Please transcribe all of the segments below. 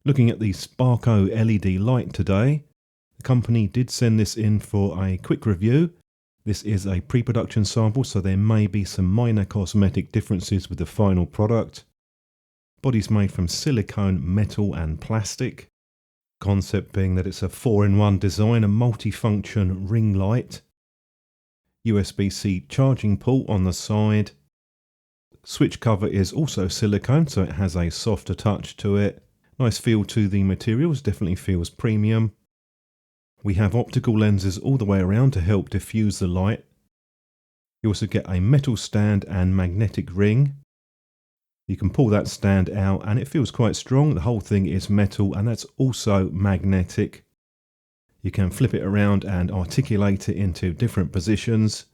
Looking at the SparkO LED light today, the company did send this in for a quick review. This is a pre-production sample, so there may be some minor cosmetic differences with the final product. Body's made from silicone, metal and plastic. Concept being that it's a 4-in-1 design, a multi-function ring light. USB-C charging port on the side. Switch cover is also silicone, so it has a softer touch to it. Nice feel to the materials, definitely feels premium. We have optical lenses all the way around to help diffuse the light. You also get a metal stand and magnetic ring. You can pull that stand out and it feels quite strong. The whole thing is metal and that's also magnetic. You can flip it around and articulate it into different positions.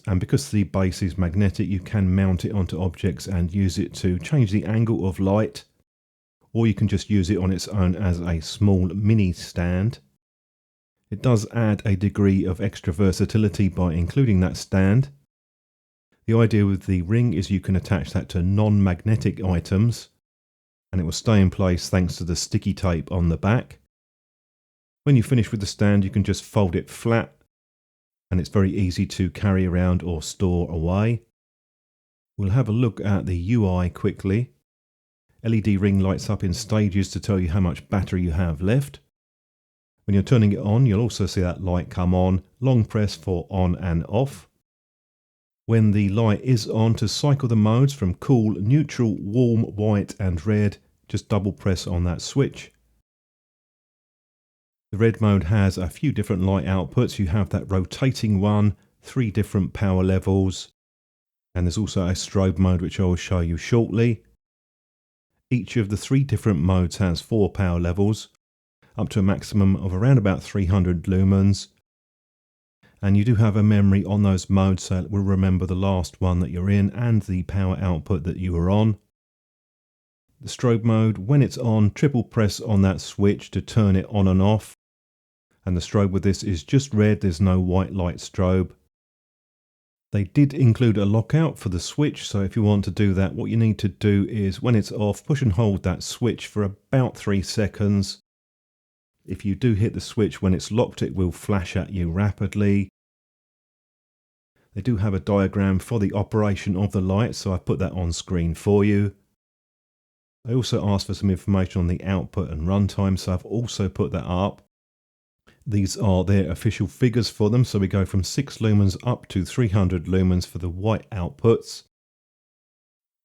And because the base is magnetic, you can mount it onto objects and use it to change the angle of light. Or you can just use it on its own as a small mini stand. It does add a degree of extra versatility by including that stand. The idea with the ring is you can attach that to non-magnetic items and it will stay in place thanks to the sticky tape on the back. When you finish with the stand, you can just fold it flat and it's very easy to carry around or store away. We'll have a look at the UI quickly. LED ring lights up in stages to tell you how much battery you have left. When you're turning it on, you'll also see that light come on. Long press for on and off. When the light is on, to cycle the modes from cool, neutral, warm, white and red, just double press on that switch. The red mode has a few different light outputs. You have that rotating one, 3 different power levels, and there's also a strobe mode which I will show you shortly. Each of the 3 different modes has 4 power levels, up to a maximum of around about 300 lumens. And you do have a memory on those modes, so it will remember the last one that you're in and the power output that you were on. The strobe mode, when it's on, triple press on that switch to turn it on and off. And the strobe with this is just red, there's no white light strobe. They did include a lockout for the switch, so if you want to do that, what you need to do is when it's off, push and hold that switch for about 3 seconds. If you do hit the switch when it's locked, it will flash at you rapidly. They do have a diagram for the operation of the light, so I've put that on screen for you. They also asked for some information on the output and runtime, so I've also put that up. These are their official figures for them, so we go from 6 lumens up to 300 lumens for the white outputs.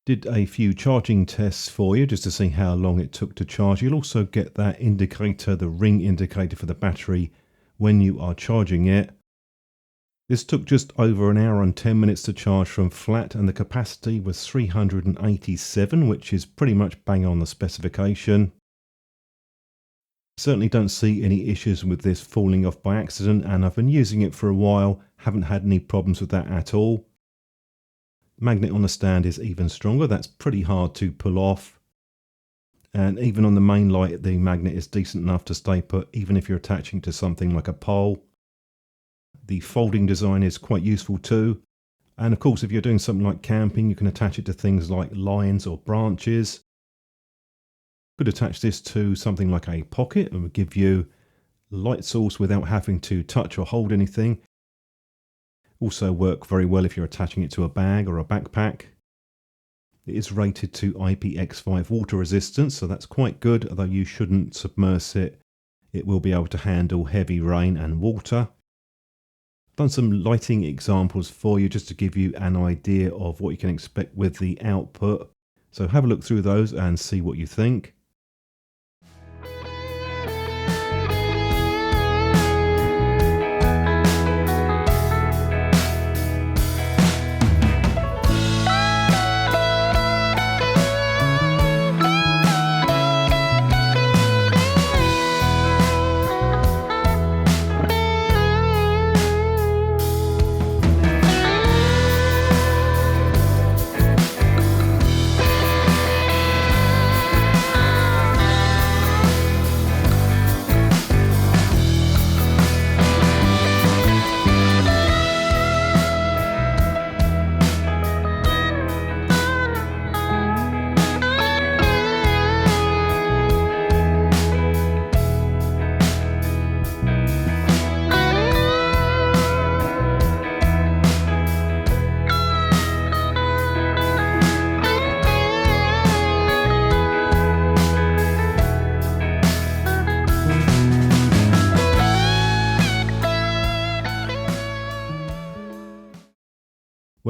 Did a few charging tests for you just to see how long it took to charge. You'll also get that indicator, the ring indicator for the battery when you are charging it. This took just over 1 hour and 10 minutes to charge from flat and the capacity was 387, which is pretty much bang on the specification. Certainly don't see any issues with this falling off by accident, and I've been using it for a while, haven't had any problems with that at all. Magnet on the stand is even stronger, that's pretty hard to pull off. And even on the main light, the magnet is decent enough to stay put, even if you're attaching to something like a pole. The folding design is quite useful too. And of course, if you're doing something like camping, you can attach it to things like lines or branches. Could attach this to something like a pocket and would give you light source without having to touch or hold anything. Also work very well if you're attaching it to a bag or a backpack. It is rated to IPX5 water resistance, so that's quite good, although you shouldn't submerge it. It will be able to handle heavy rain and water. Done some lighting examples for you just to give you an idea of what you can expect with the output. So have a look through those and see what you think.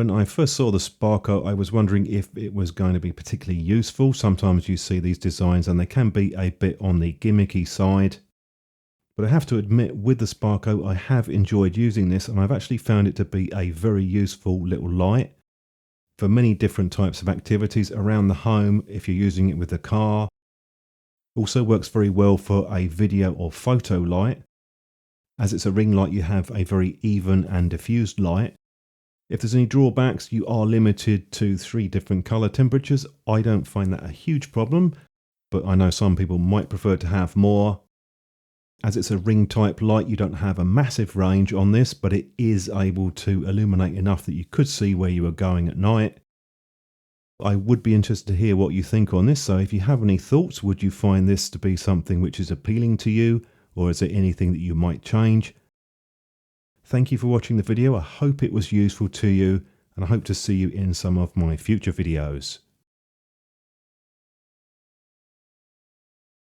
When I first saw the SparkO, I was wondering if it was going to be particularly useful. Sometimes you see these designs and they can be a bit on the gimmicky side. But I have to admit, with the SparkO, I have enjoyed using this, and I've actually found it to be a very useful little light for many different types of activities around the home if you're using it with the car. Also works very well for a video or photo light. As it's a ring light, you have a very even and diffused light. If there's any drawbacks, you are limited to 3 different color temperatures. I don't find that a huge problem, but I know some people might prefer to have more. As it's a ring type light, you don't have a massive range on this, but it is able to illuminate enough that you could see where you are going at night. I would be interested to hear what you think on this, so if you have any thoughts, would you find this to be something which is appealing to you, or is there anything that you might change? Thank you for watching the video. I hope it was useful to you, and I hope to see you in some of my future videos.